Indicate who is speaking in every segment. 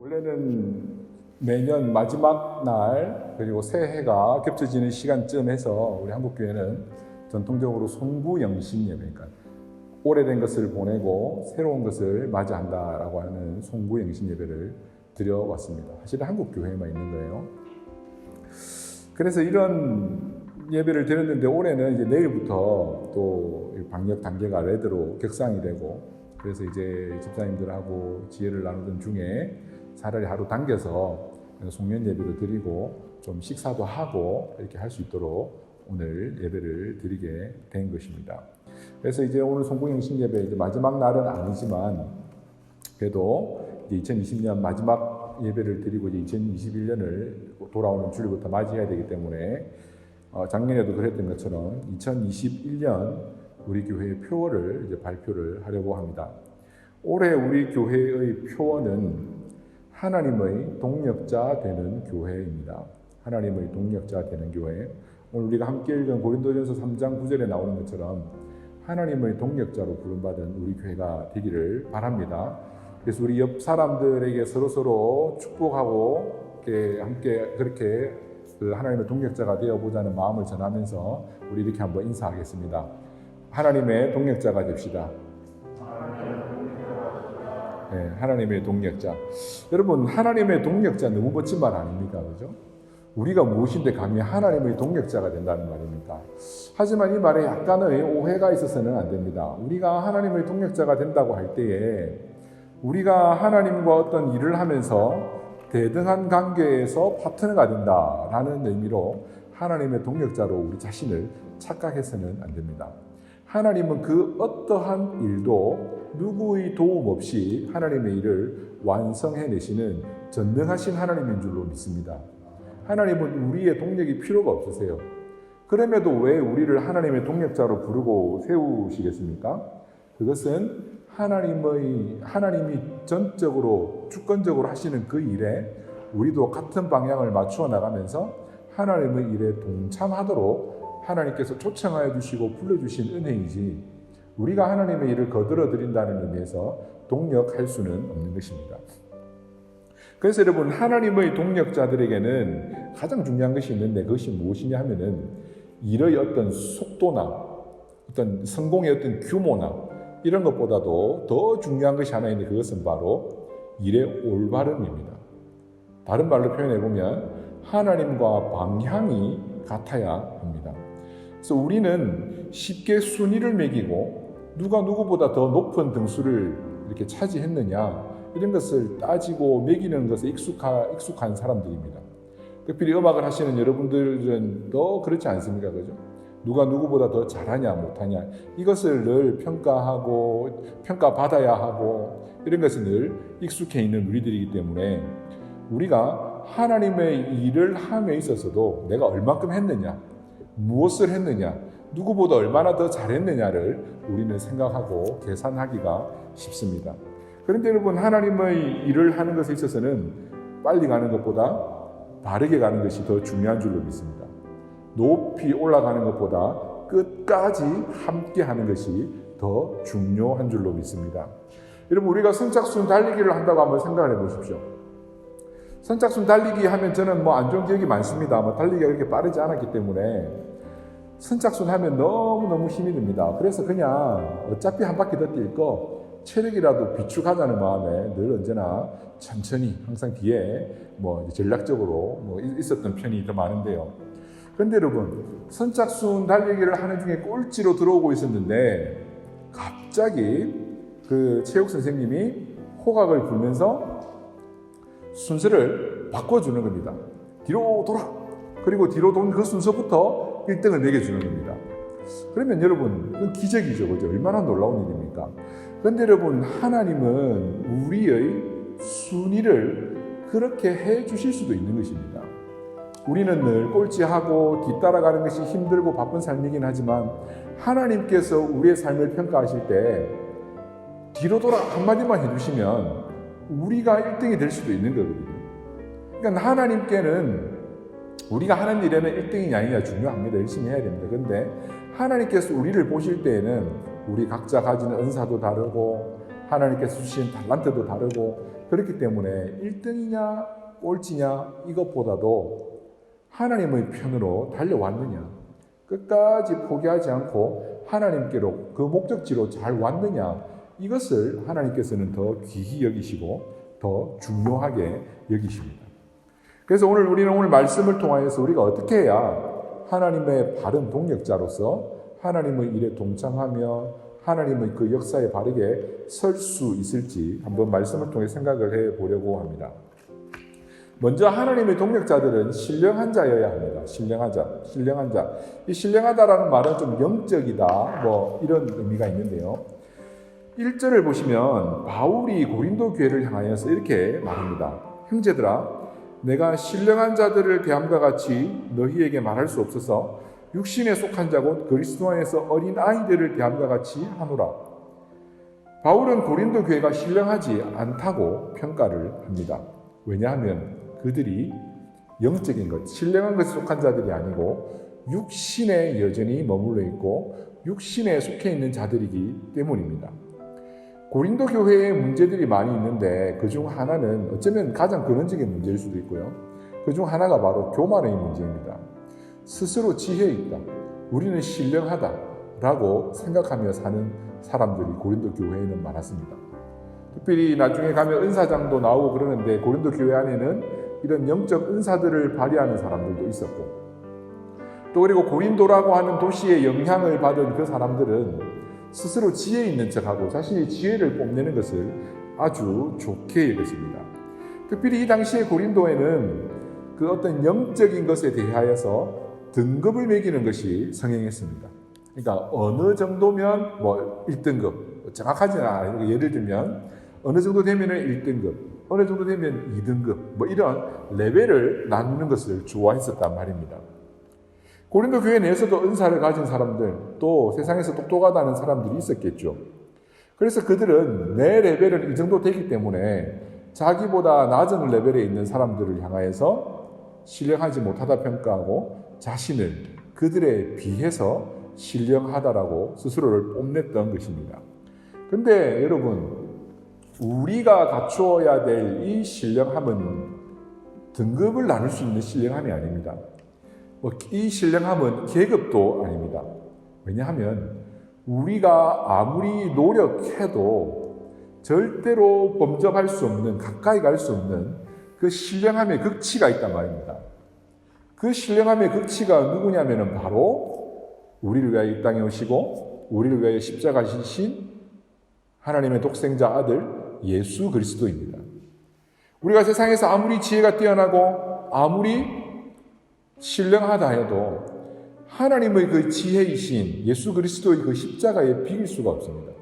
Speaker 1: 원래는 매년 마지막 날 그리고 새해가 겹쳐지는 시간쯤에서 우리 한국교회는 전통적으로 송구영신 예배, 그러니까 오래된 것을 보내고 새로운 것을 맞이한다라고 하는 송구영신 예배를 드려왔습니다. 사실 한국교회에만 있는 거예요. 그래서 이런 예배를 드렸는데 올해는 이제 내일부터 또 방역 단계가 레드로 격상이 되고, 그래서 이제 집사님들하고 지혜를 나누던 중에 차라리 하루 당겨서 송년 예배도 드리고 좀 식사도 하고 이렇게 할 수 있도록 오늘 예배를 드리게 된 것입니다. 그래서 이제 오늘 송구영신 예배 이제 마지막 날은 아니지만 그래도 이제 2020년 마지막 예배를 드리고 이제 2021년을 돌아오는 주일부터 맞이해야 되기 때문에 작년에도 그랬던 것처럼 2021년 우리 교회의 표어를 이제 발표를 하려고 합니다. 올해 우리 교회의 표어는 하나님의 동력자 되는 교회입니다. 하나님의 동력자 되는 교회. 오늘 우리가 함께 읽은 고린도전서 3장 9절에 나오는 것처럼 하나님의 동력자로 부름받은 우리 교회가 되기를 바랍니다. 그래서 우리 옆 사람들에게 서로서로 축복하고 함께 그렇게 하나님의 동력자가 되어보자는 마음을 전하면서 우리 이렇게 한번 인사하겠습니다. 하나님의 동력자가 됩시다. 네, 하나님의 동력자. 여러분, 하나님의 동력자 너무 멋진 말 아닙니까? 그죠? 우리가 무엇인데 감히 하나님의 동력자가 된다는 말입니까? 하지만 이 말에 약간의 오해가 있어서는 안 됩니다. 우리가 하나님의 동력자가 된다고 할 때에 우리가 하나님과 어떤 일을 하면서 대등한 관계에서 파트너가 된다라는 의미로 하나님의 동력자로 우리 자신을 착각해서는 안 됩니다. 하나님은 그 어떠한 일도 누구의 도움 없이 하나님의 일을 완성해내시는 전능하신 하나님인 줄로 믿습니다. 하나님은 우리의 동력이 필요가 없으세요. 그럼에도 왜 우리를 하나님의 동력자로 부르고 세우시겠습니까? 그것은 하나님이 전적으로 주권적으로 하시는 그 일에 우리도 같은 방향을 맞추어 나가면서 하나님의 일에 동참하도록 하나님께서 초청하여 주시고 불러주신 은혜이지, 우리가 하나님의 일을 거들어 드린다는 의미에서 동력할 수는 없는 것입니다. 그래서 여러분, 하나님의 동력자들에게는 가장 중요한 것이 있는데 그것이 무엇이냐 하면은 일의 어떤 속도나 어떤 성공의 어떤 규모나 이런 것보다도 더 중요한 것이 하나 있는데 그것은 바로 일의 올바름입니다. 다른 말로 표현해 보면 하나님과 방향이 같아야 합니다. 그래서 우리는 쉽게 순위를 매기고 누가 누구보다 더 높은 등수를 이렇게 차지했느냐 이런 것을 따지고 매기는 것에 익숙한 사람들입니다. 특별히 음악을 하시는 여러분들은 더 그렇지 않습니까? 그죠? 누가 누구보다 더 잘하냐 못하냐 이것을 늘 평가받아야 하고 이런 것은 늘 익숙해 있는 우리들이기 때문에 우리가 하나님의 일을 함에 있어서도 내가 얼마큼 했느냐, 무엇을 했느냐, 누구보다 얼마나 더 잘했느냐를 우리는 생각하고 계산하기가 쉽습니다. 그런데 여러분, 하나님의 일을 하는 것에 있어서는 빨리 가는 것보다 바르게 가는 것이 더 중요한 줄로 믿습니다. 높이 올라가는 것보다 끝까지 함께 하는 것이 더 중요한 줄로 믿습니다. 여러분, 우리가 선착순 달리기를 한다고 한번 생각을 해보십시오. 선착순 달리기 하면 저는 안 좋은 기억이 많습니다. 달리기가 그렇게 빠르지 않았기 때문에 선착순 하면 너무너무 힘이 듭니다. 그래서 그냥 어차피 한 바퀴 더 뛸 거 체력이라도 비축하자는 마음에 늘 언제나 천천히 항상 뒤에 전략적으로 있었던 편이 더 많은데요. 그런데 여러분, 선착순 달리기를 하는 중에 꼴찌로 들어오고 있었는데 갑자기 그 체육 선생님이 호각을 불면서 순서를 바꿔주는 겁니다. 뒤로 돌아. 그리고 뒤로 돈 그 순서부터 1등을 매겨주는 겁니다. 그러면 여러분, 그건 기적이죠. 그죠? 얼마나 놀라운 일입니까? 그런데 여러분, 하나님은 우리의 순위를 그렇게 해 주실 수도 있는 것입니다. 우리는 늘 꼴찌하고 뒤따라가는 것이 힘들고 바쁜 삶이긴 하지만 하나님께서 우리의 삶을 평가하실 때 뒤로 돌아 한마디만 해주시면 우리가 1등이 될 수도 있는 거거든요. 그러니까 하나님께는 우리가 하는 일에는 1등이냐 아니냐 중요합니다. 열심히 해야 됩니다. 그런데 하나님께서 우리를 보실 때에는 우리 각자 가지는 은사도 다르고 하나님께서 주신 달란트도 다르고 그렇기 때문에 1등이냐 꼴찌냐 이것보다도 하나님의 편으로 달려왔느냐, 끝까지 포기하지 않고 하나님께로 그 목적지로 잘 왔느냐, 이것을 하나님께서는 더 귀히 여기시고 더 중요하게 여기십니다. 그래서 우리는 오늘 말씀을 통하여서 우리가 어떻게 해야 하나님의 바른 동력자로서 하나님의 일에 동참하며 하나님의 그 역사에 바르게 설 수 있을지 한번 말씀을 통해 생각을 해보려고 합니다. 먼저 하나님의 동력자들은 신령한 자여야 합니다. 신령한 자. 이 신령하다라는 말은 좀 영적이다, 이런 의미가 있는데요. 1절을 보시면 바울이 고린도 교회를 향하여서 이렇게 말합니다. 형제들아, 내가 신령한 자들을 대함과 같이 너희에게 말할 수 없어서 육신에 속한 자고 그리스도 안에서 어린 아이들을 대함과 같이 하노라. 바울은 고린도 교회가 신령하지 않다고 평가를 합니다. 왜냐하면 그들이 영적인 것, 신령한 것에 속한 자들이 아니고 육신에 여전히 머물러 있고 육신에 속해 있는 자들이기 때문입니다. 고린도 교회에 문제들이 많이 있는데 그중 하나는 어쩌면 가장 근원적인 문제일 수도 있고요. 그중 하나가 바로 교만의 문제입니다. 스스로 지혜 있다, 우리는 신령하다 라고 생각하며 사는 사람들이 고린도 교회에는 많았습니다. 특별히 나중에 가면 은사장도 나오고 그러는데 고린도 교회 안에는 이런 영적 은사들을 발휘하는 사람들도 있었고, 또 그리고 고린도라고 하는 도시의 영향을 받은 그 사람들은 스스로 지혜 있는 척하고 자신의 지혜를 뽐내는 것을 아주 좋게 여겼습니다. 특별히 이 당시에 고린도에는 그 어떤 영적인 것에 대하여서 등급을 매기는 것이 성행했습니다. 그러니까 어느 정도면 1등급, 정확하지는 않아요. 예를 들면 어느 정도 되면 1등급, 어느 정도 되면 2등급, 이런 레벨을 나누는 것을 좋아했었단 말입니다. 고린도 교회 내에서도 은사를 가진 사람들, 또 세상에서 똑똑하다는 사람들이 있었겠죠. 그래서 그들은 내 레벨은 이 정도 되기 때문에 자기보다 낮은 레벨에 있는 사람들을 향하여서 신령하지 못하다 평가하고 자신을 그들에 비해서 신령하다라고 스스로를 뽐냈던 것입니다. 근데 여러분, 우리가 갖추어야 될 이 신령함은 등급을 나눌 수 있는 신령함이 아닙니다. 이 신령함은 계급도 아닙니다. 왜냐하면 우리가 아무리 노력해도 절대로 범접할 수 없는, 가까이 갈 수 없는 그 신령함의 극치가 있단 말입니다. 그 신령함의 극치가 누구냐면 바로 우리를 위하여 이 땅에 오시고 우리를 위하여 십자가 지신 하나님의 독생자 아들 예수 그리스도입니다. 우리가 세상에서 아무리 지혜가 뛰어나고 아무리 신령하다 해도 하나님의 그 지혜이신 예수 그리스도의 그 십자가에 비길 수가 없습니다.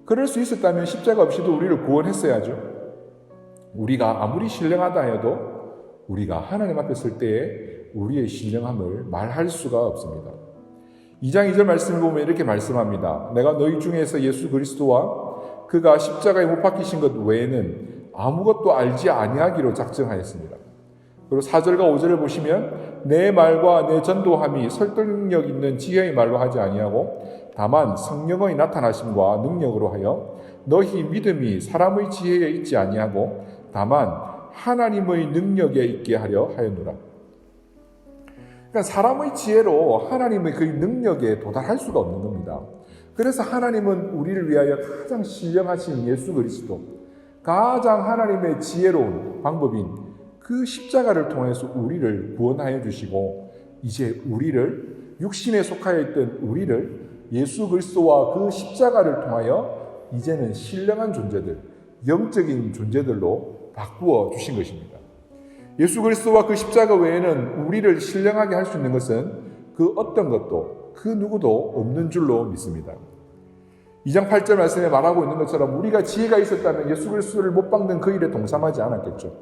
Speaker 1: 그럴 수 있었다면 십자가 없이도 우리를 구원했어야죠. 우리가 아무리 신령하다 해도 우리가 하나님 앞에 설 때에 우리의 신령함을 말할 수가 없습니다. 2장 2절 말씀을 보면 이렇게 말씀합니다. 내가 너희 중에서 예수 그리스도와 그가 십자가에 못 박히신 것 외에는 아무것도 알지 아니하기로 작정하였습니다. 그리고 4절과 5절을 보시면 내 말과 내 전도함이 설득력 있는 지혜의 말로 하지 아니하고 다만 성령의 나타나심과 능력으로 하여 너희 믿음이 사람의 지혜에 있지 아니하고 다만 하나님의 능력에 있게 하려 하였노라. 그러니까 사람의 지혜로 하나님의 그 능력에 도달할 수가 없는 겁니다. 그래서 하나님은 우리를 위하여 가장 신령하신 예수 그리스도, 가장 하나님의 지혜로운 방법인 그 십자가를 통해서 우리를 구원하여 주시고 이제 우리를 육신에 속하여 있던 우리를 예수 그리스도와 그 십자가를 통하여 이제는 신령한 존재들, 영적인 존재들로 바꾸어 주신 것입니다. 예수 그리스도와 그 십자가 외에는 우리를 신령하게 할 수 있는 것은 그 어떤 것도 그 누구도 없는 줄로 믿습니다. 2장 8절 말씀에 말하고 있는 것처럼 우리가 지혜가 있었다면 예수 그리스도를 못 박는 그 일에 동참하지 않았겠죠.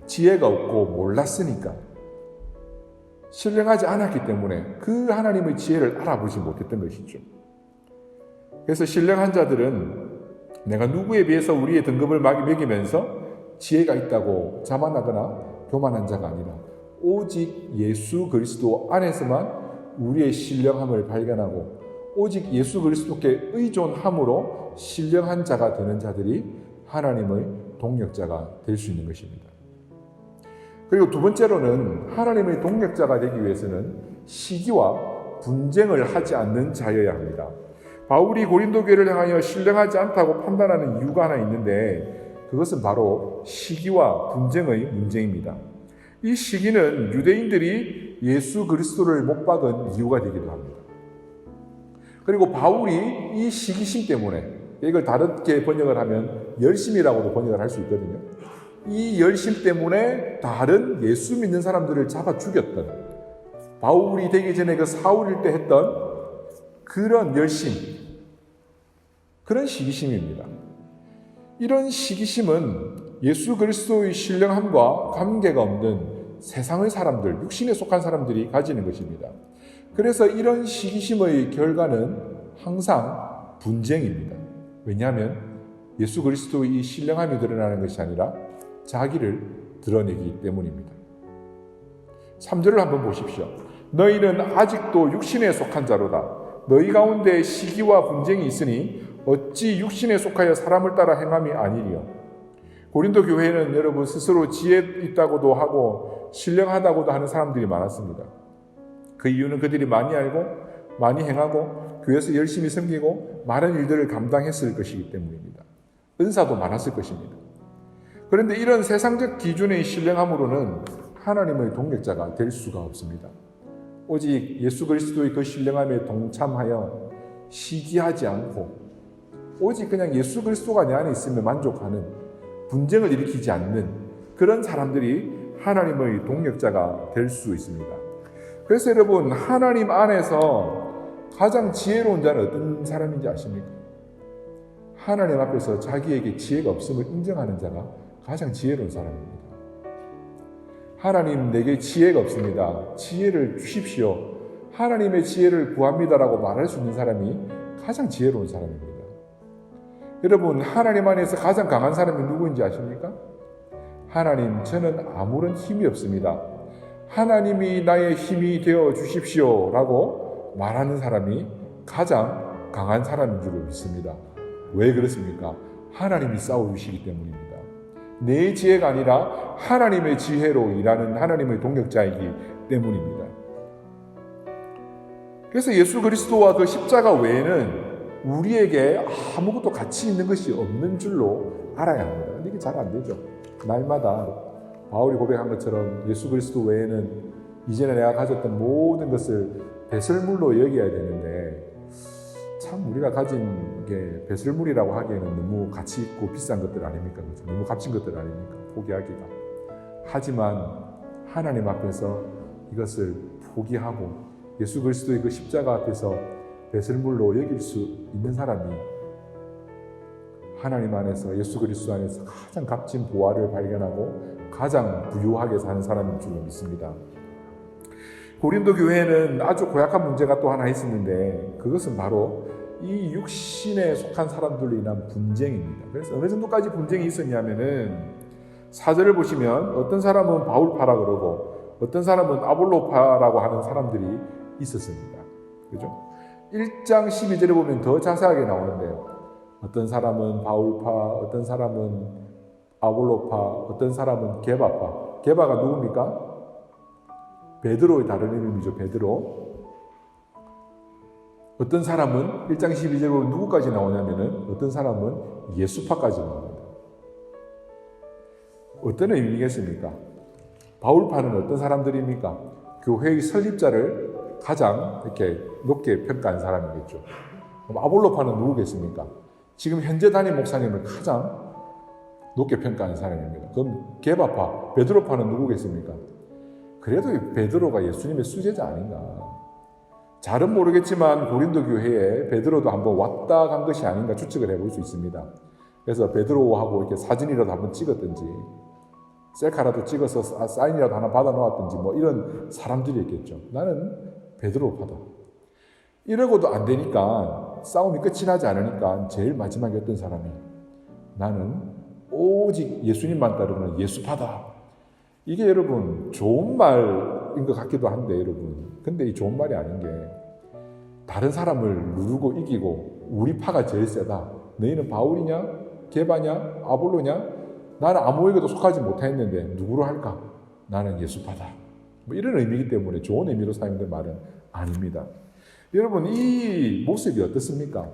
Speaker 1: 지혜가 없고 몰랐으니까, 신령하지 않았기 때문에 그 하나님의 지혜를 알아보지 못했던 것이죠. 그래서 신령한 자들은 내가 누구에 비해서 우리의 등급을 매기면서 지혜가 있다고 자만하거나 교만한 자가 아니라 오직 예수 그리스도 안에서만 우리의 신령함을 발견하고 오직 예수 그리스도께 의존함으로 신령한 자가 되는 자들이 하나님의 동력자가 될 수 있는 것입니다. 그리고 두 번째로는 하나님의 동력자가 되기 위해서는 시기와 분쟁을 하지 않는 자여야 합니다. 바울이 고린도 교회를 향하여 신령하지 않다고 판단하는 이유가 하나 있는데 그것은 바로 시기와 분쟁의 문제입니다. 이 시기는 유대인들이 예수 그리스도를 못 박은 이유가 되기도 합니다. 그리고 바울이 이 시기심 때문에, 이걸 다르게 번역을 하면 열심이라고도 번역을 할 수 있거든요. 이 열심 때문에 다른 예수 믿는 사람들을 잡아 죽였던, 바울이 되기 전에 그 사울일 때 했던 그런 열심, 그런 시기심입니다. 이런 시기심은 예수 그리스도의 신령함과 관계가 없는 세상의 사람들, 육신에 속한 사람들이 가지는 것입니다. 그래서 이런 시기심의 결과는 항상 분쟁입니다. 왜냐하면 예수 그리스도의 이 신령함이 드러나는 것이 아니라 자기를 드러내기 때문입니다. 3절을 한번 보십시오. 너희는 아직도 육신에 속한 자로다. 너희 가운데 시기와 분쟁이 있으니 어찌 육신에 속하여 사람을 따라 행함이 아니리요. 고린도 교회에는 여러분 스스로 지혜 있다고도 하고 신령하다고도 하는 사람들이 많았습니다. 그 이유는 그들이 많이 알고 많이 행하고 교회에서 열심히 섬기고 많은 일들을 감당했을 것이기 때문입니다. 은사도 많았을 것입니다. 그런데 이런 세상적 기준의 신령함으로는 하나님의 동력자가 될 수가 없습니다. 오직 예수 그리스도의 그 신령함에 동참하여 시기하지 않고 오직 그냥 예수 그리스도가 내 안에 있으면 만족하는, 분쟁을 일으키지 않는 그런 사람들이 하나님의 동력자가 될 수 있습니다. 그래서 여러분, 하나님 안에서 가장 지혜로운 자는 어떤 사람인지 아십니까? 하나님 앞에서 자기에게 지혜가 없음을 인정하는 자가 가장 지혜로운 사람입니다. 하나님, 내게 지혜가 없습니다. 지혜를 주십시오. 하나님의 지혜를 구합니다라고 말할 수 있는 사람이 가장 지혜로운 사람입니다. 여러분, 하나님 안에서 가장 강한 사람이 누구인지 아십니까? 하나님, 저는 아무런 힘이 없습니다. 하나님이 나의 힘이 되어 주십시오 라고 말하는 사람이 가장 강한 사람인 줄 믿습니다. 왜 그렇습니까? 하나님이 싸워주시기 때문입니다. 내 지혜가 아니라 하나님의 지혜로 일하는 하나님의 동력자이기 때문입니다. 그래서 예수 그리스도와 그 십자가 외에는 우리에게 아무것도 가치 있는 것이 없는 줄로 알아야 합니다. 근데 이게 잘 안 되죠. 날마다 바울이 고백한 것처럼 예수 그리스도 외에는 이전에 내가 가졌던 모든 것을 배설물로 여겨야 되는데, 참 우리가 가진 게 배설물이라고 하기에는 너무 가치 있고 비싼 것들 아닙니까? 그렇죠? 너무 값진 것들 아닙니까? 포기하기가. 하지만 하나님 앞에서 이것을 포기하고 예수 그리스도의 그 십자가 앞에서 배설물로 여길 수 있는 사람이 하나님 안에서, 예수 그리스도 안에서 가장 값진 보화를 발견하고 가장 부유하게 사는 사람인 줄로 믿습니다. 고린도 교회에는 아주 고약한 문제가 또 하나 있었는데, 그것은 바로 이 육신에 속한 사람들로 인한 분쟁입니다. 그래서 어느 정도까지 분쟁이 있었냐면은 4절을 보시면 어떤 사람은 바울파라 그러고 어떤 사람은 아볼로파라고 하는 사람들이 있었습니다. 그죠? 1장 12절에 보면 더 자세하게 나오는데요. 어떤 사람은 바울파, 어떤 사람은 아볼로파, 어떤 사람은 게바파. 게바가 누굽니까? 베드로의 다른 이름이죠. 베드로. 어떤 사람은 1장 12절에 보면 누구까지 나오냐면은 어떤 사람은 예수파까지 나옵니다. 어떤 의미겠습니까? 바울파는 어떤 사람들입니까? 교회의 설립자를 가장 이렇게 높게 평가한 사람이겠죠. 그럼 아볼로파는 누구겠습니까? 지금 현재 담임 목사님을 가장 높게 평가한 사람입니다. 그럼 게바파, 베드로파는 누구겠습니까? 그래도 베드로가 예수님의 수제자 아닌가. 잘은 모르겠지만 고린도 교회에 베드로도 한번 왔다 간 것이 아닌가 추측을 해볼 수 있습니다. 그래서 베드로하고 이렇게 사진이라도 한번 찍었든지 셀카라도 찍어서 사인이라도 하나 받아 놓았든지 뭐 이런 사람들이 있겠죠. 나는 베드로파다. 이러고도 안 되니까, 싸움이 끝이 나지 않으니까 제일 마지막에 어떤 사람이 나는 오직 예수님만 따르는 예수파다. 이게 여러분 좋은 말인 것 같기도 한데 여러분, 근데 이 좋은 말이 아닌 게 다른 사람을 누르고 이기고 우리 파가 제일 세다. 너희는 바울이냐? 게바냐? 아볼로냐? 나는 아무에게도 속하지 못했는데 누구로 할까? 나는 예수파다. 뭐 이런 의미이기 때문에 좋은 의미로 사용된 말은 아닙니다. 여러분, 이 모습이 어떻습니까?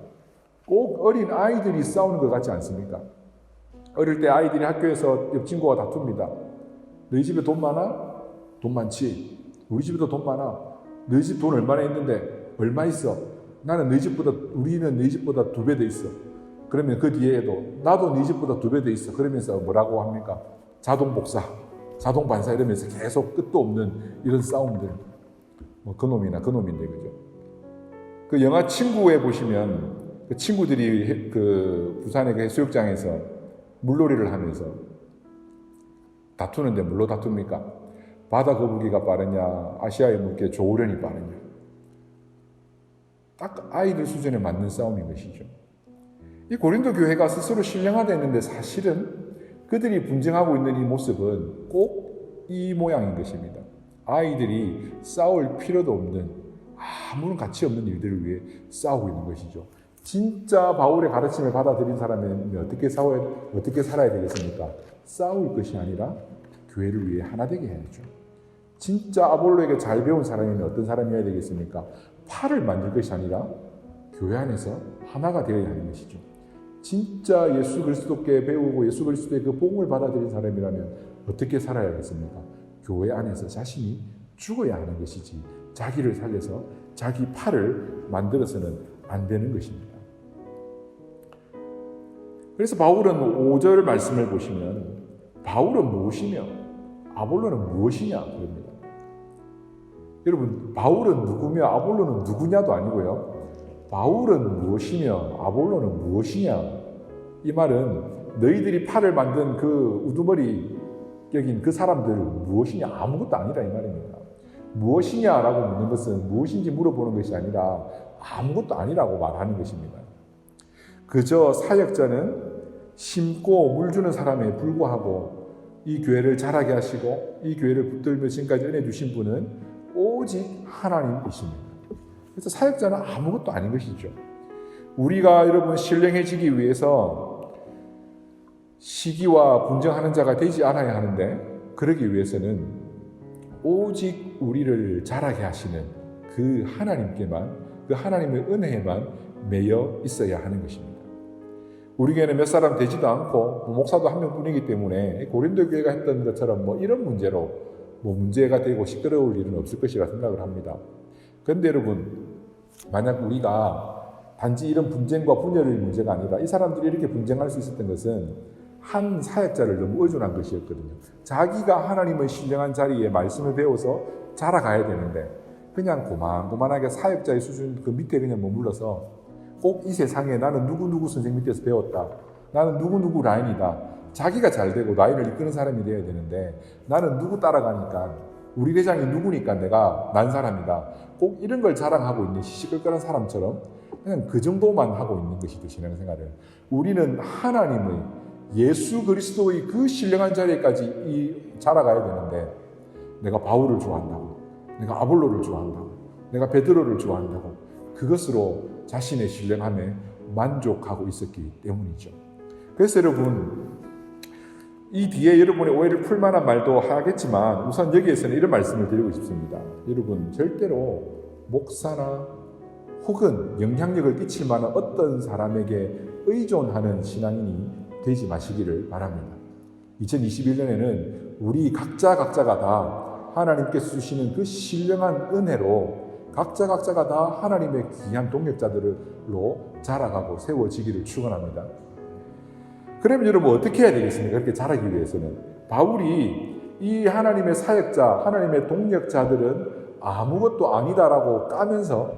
Speaker 1: 꼭 어린 아이들이 싸우는 것 같지 않습니까? 어릴 때 아이들이 학교에서 옆 친구와 다툽니다. 너희 집에 돈 많아? 돈 많지. 우리 집에도 돈 많아. 너희 집 돈 얼마나 있는데? 얼마 있어? 우리는 너희 집보다 2배 더 있어. 그러면 그 뒤에도 나도 너희 집보다 2배 더 있어. 그러면서 뭐라고 합니까? 자동 복사, 자동 반사 이러면서 계속 끝도 없는 이런 싸움들. 뭐 그놈이나 그놈인데, 그죠? 그 영화 친구에 보시면 그 친구들이 그 부산의 그 해수욕장에서 물놀이를 하면서 다투는데 뭘로 다툽니까? 바다 거북이가 빠르냐, 아시아의 물개 조우련이 빠르냐. 딱 아이들 수준에 맞는 싸움인 것이죠. 이 고린도 교회가 스스로 신령하다 했는데 사실은 그들이 분쟁하고 있는 이 모습은 꼭 이 모양인 것입니다. 아이들이 싸울 필요도 없는 아무런 가치 없는 일들을 위해 싸우고 있는 것이죠. 진짜 바울의 가르침을 받아들인 사람은 어떻게 살아야 되겠습니까? 싸울 것이 아니라 교회를 위해 하나 되게 해야죠. 진짜 아볼로에게 잘 배운 사람이면 어떤 사람이어야 되겠습니까? 팔을 만들 것이 아니라 교회 안에서 하나가 되어야 하는 것이죠. 진짜 예수 그리스도께 배우고 예수 그리스도의 그 복음을 받아들인 사람이라면 어떻게 살아야겠습니까? 교회 안에서 자신이 죽어야 하는 것이지 자기를 살려서 자기 팔을 만들어서는 안 되는 것입니다. 그래서 바울은 5절 말씀을 보시면 바울은 무엇이며 아볼로는 무엇이냐 그럽니다. 여러분, 바울은 누구며 아볼로는 누구냐도 아니고요. 바울은 무엇이며 아볼로는 무엇이냐. 이 말은 너희들이 팔을 만든 그 우두머리 격인 그 사람들 무엇이냐 아무것도 아니라 이 말입니다. 무엇이냐라고 묻는 것은 무엇인지 물어보는 것이 아니라 아무것도 아니라고 말하는 것입니다. 그저 사역자는 심고 물 주는 사람에 불과하고 이 교회를 자라게 하시고 이 교회를 붙들며 지금까지 은혜 주신 분은 오직 하나님이십니다. 그래서 사역자는 아무것도 아닌 것이죠. 우리가 여러분 신령해지기 위해서 시기와 분쟁하는 자가 되지 않아야 하는데 그러기 위해서는 오직 우리를 자라게 하시는 그 하나님께만, 그 하나님의 은혜에만 매여 있어야 하는 것입니다. 우리 교회는 몇 사람 되지도 않고 목사도 한 명뿐이기 때문에 고린도 교회가 했던 것처럼 이런 문제로 문제가 되고 시끄러울 일은 없을 것이라 생각을 합니다. 그런데 여러분, 만약 우리가 단지 이런 분쟁과 분열의 문제가 아니라 이 사람들이 이렇게 분쟁할 수 있었던 것은 한 사역자를 너무 의존한 것이었거든요. 자기가 하나님의 신령한 자리에 말씀을 배워서 자라가야 되는데 그냥 고만고만하게 사역자의 수준 그 밑에 그냥 머물러서 꼭 이 세상에 나는 누구누구 선생님 밑에서 배웠다. 나는 누구누구 라인이다. 자기가 잘 되고 라인을 이끄는 사람이 되어야 되는데 나는 누구 따라가니까 우리 대장이 누구니까 내가 난 사람이다. 꼭 이런 걸 자랑하고 있는 시시끌끌한 사람처럼 그냥 그 정도만 하고 있는 것이죠. 신앙생활을. 우리는 하나님의 예수 그리스도의 그 신령한 자리까지 자라가야 되는데 내가 바울을 좋아한다고, 내가 아볼로를 좋아한다고, 내가 베드로를 좋아한다고 그것으로 자신의 신령함에 만족하고 있었기 때문이죠. 그래서 여러분, 이 뒤에 여러분의 오해를 풀 만한 말도 하겠지만 우선 여기에서는 이런 말씀을 드리고 싶습니다. 여러분, 절대로 목사나 혹은 영향력을 끼칠 만한 어떤 사람에게 의존하는 신앙인이 되지 마시기를 바랍니다. 2021년에는 우리 각자가 다 하나님께서 주시는 그 신령한 은혜로 각자가 다 하나님의 귀한 동력자들로 자라가고 세워지기를 축원합니다. 그러면 여러분 어떻게 해야 되겠습니까? 그렇게 자라기 위해서는 바울이 이 하나님의 사역자, 하나님의 동력자들은 아무것도 아니다라고 까면서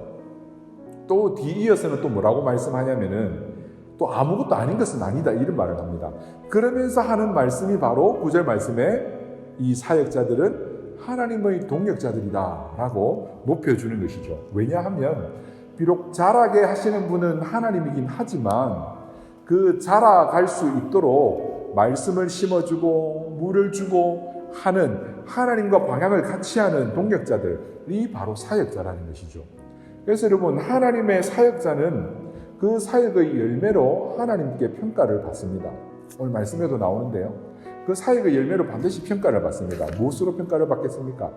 Speaker 1: 또 뒤이어서는 또 뭐라고 말씀하냐면은 또 아무것도 아닌 것은 아니다 이런 말을 합니다. 그러면서 하는 말씀이 바로 9절 말씀에 이 사역자들은 하나님의 동력자들이다 라고 높여주는 것이죠. 왜냐하면 비록 자라게 하시는 분은 하나님이긴 하지만 그 자라갈 수 있도록 말씀을 심어주고 물을 주고 하는 하나님과 방향을 같이 하는 동력자들이 바로 사역자라는 것이죠. 그래서 여러분, 하나님의 사역자는 그 사역의 열매로 하나님께 평가를 받습니다. 오늘 말씀에도 나오는데요. 그 사역의 열매로 반드시 평가를 받습니다. 무엇으로 평가를 받겠습니까?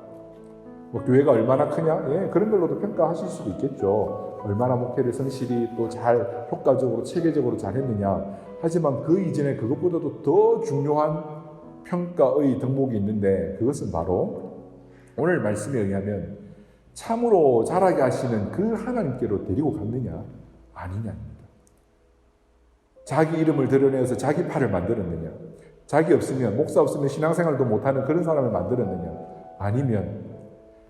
Speaker 1: 교회가 얼마나 크냐? 예, 그런 걸로도 평가하실 수도 있겠죠. 얼마나 목회를 성실히 또 잘 효과적으로 체계적으로 잘했느냐. 하지만 그 이전에 그것보다도 더 중요한 평가의 덕목이 있는데, 그것은 바로 오늘 말씀에 의하면 참으로 자라게 하시는 그 하나님께로 데리고 갔느냐 아니냐입니다. 자기 이름을 드러내어서 자기 팔을 만들었느냐, 자기 없으면, 목사 없으면 신앙생활도 못하는 그런 사람을 만들었느냐, 아니면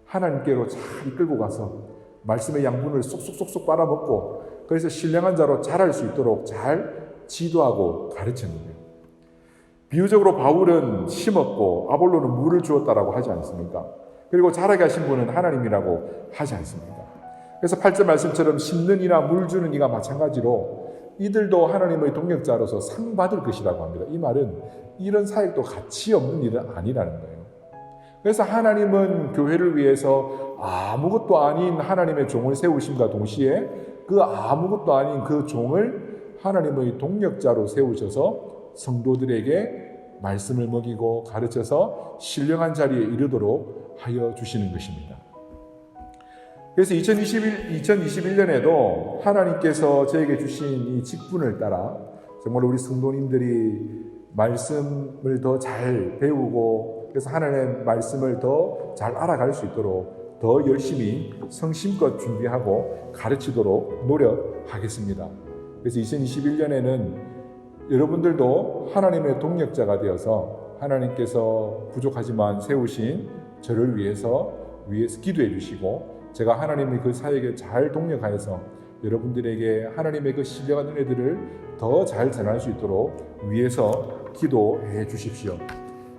Speaker 1: 하나님께로 잘 이끌고 가서 말씀의 양분을 쏙쏙쏙쏙 빨아먹고 그래서 신령한 자로 자랄 수 있도록 잘 지도하고 가르쳤느냐. 비유적으로 바울은 심었고 아볼로는 물을 주었다라고 하지 않습니까? 그리고 자라게 하신 분은 하나님이라고 하지 않습니까? 그래서 8절 말씀처럼 심는 이나 물 주는 이가 마찬가지로 이들도 하나님의 동력자로서 상 받을 것이라고 합니다. 이 말은 이런 사역도 가치 없는 일은 아니라는 거예요. 그래서 하나님은 교회를 위해서 아무것도 아닌 하나님의 종을 세우심과 동시에 그 아무것도 아닌 그 종을 하나님의 동력자로 세우셔서 성도들에게 말씀을 먹이고 가르쳐서 신령한 자리에 이르도록 하여 주시는 것입니다. 그래서 2021년에도 하나님께서 저에게 주신 이 직분을 따라 정말 우리 성도님들이 말씀을 더 잘 배우고 그래서 하나님의 말씀을 더 잘 알아갈 수 있도록 더 열심히 성심껏 준비하고 가르치도록 노력하겠습니다. 그래서 2021년에는 여러분들도 하나님의 동력자가 되어서 하나님께서 부족하지만 세우신 저를 위해서 기도해 주시고 제가 하나님의 그 사역에 잘 동력하여서 여러분들에게 하나님의 그 신령한 은혜들을 더 잘 전할 수 있도록 위해서 기도해 주십시오.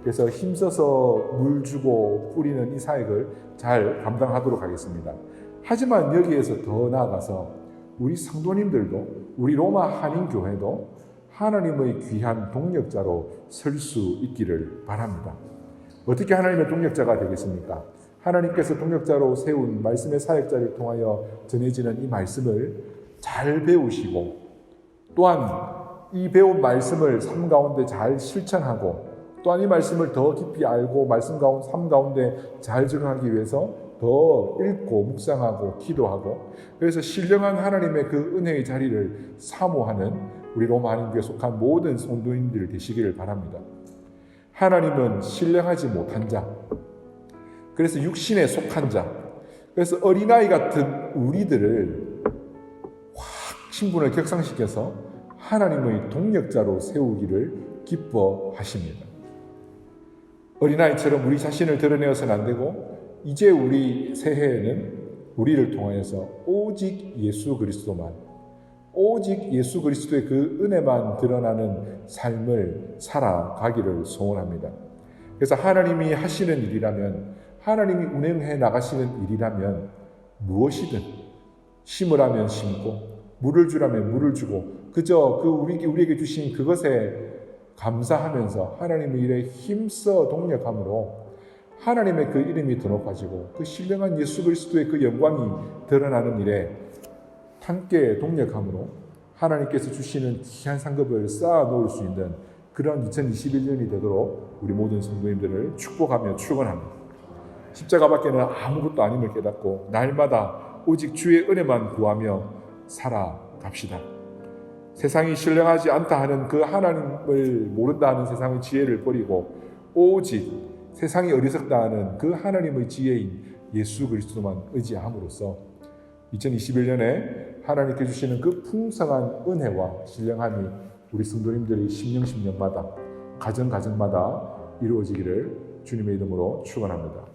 Speaker 1: 그래서 힘써서 물 주고 뿌리는 이 사역을 잘 감당하도록 하겠습니다. 하지만 여기에서 더 나아가서 우리 성도님들도 우리 로마 한인교회도 하나님의 귀한 동력자로 설 수 있기를 바랍니다. 어떻게 하나님의 동력자가 되겠습니까? 하나님께서 동력자로 세운 말씀의 사역자를 통하여 전해지는 이 말씀을 잘 배우시고 또한 이 배운 말씀을 삶 가운데 잘 실천하고 또한 이 말씀을 더 깊이 알고 삶 가운데 잘 적용하기 위해서 더 읽고 묵상하고 기도하고 그래서 신령한 하나님의 그 은혜의 자리를 사모하는 우리 로마 한인교회에 속한 모든 성도님들 되시기를 바랍니다. 하나님은 신령하지 못한 자, 그래서 육신에 속한 자, 그래서 어린아이 같은 우리들을 확 신분을 격상시켜서 하나님의 동력자로 세우기를 기뻐하십니다. 어린아이처럼 우리 자신을 드러내어서는 안 되고 이제 우리 새해에는 우리를 통하여서 오직 예수 그리스도만, 오직 예수 그리스도의 그 은혜만 드러나는 삶을 살아가기를 소원합니다. 그래서 하나님이 하시는 일이라면, 하나님이 운행해 나가시는 일이라면 무엇이든 심으라면 심고 물을 주라면 물을 주고 그저 우리에게 주신 그것에 감사하면서 하나님의 일에 힘써 동력함으로 하나님의 그 이름이 더 높아지고 그 신령한 예수 그리스도의 그 영광이 드러나는 일에 함께 동력함으로 하나님께서 주시는 귀한 상급을 쌓아 놓을 수 있는 그런 2021년이 되도록 우리 모든 성도님들을 축복하며 축원합니다. 십자가 밖에는 아무것도 아님을 깨닫고 날마다 오직 주의 은혜만 구하며 살아갑시다. 세상이 신령하지 않다 하는 그 하나님을 모른다 하는 세상의 지혜를 버리고 오직 세상이 어리석다 하는 그 하나님의 지혜인 예수 그리스도만 의지함으로써 2021년에 하나님께 주시는 그 풍성한 은혜와 신령함이 우리 성도님들의 10년마다 가정마다 이루어지기를 주님의 이름으로 축원합니다.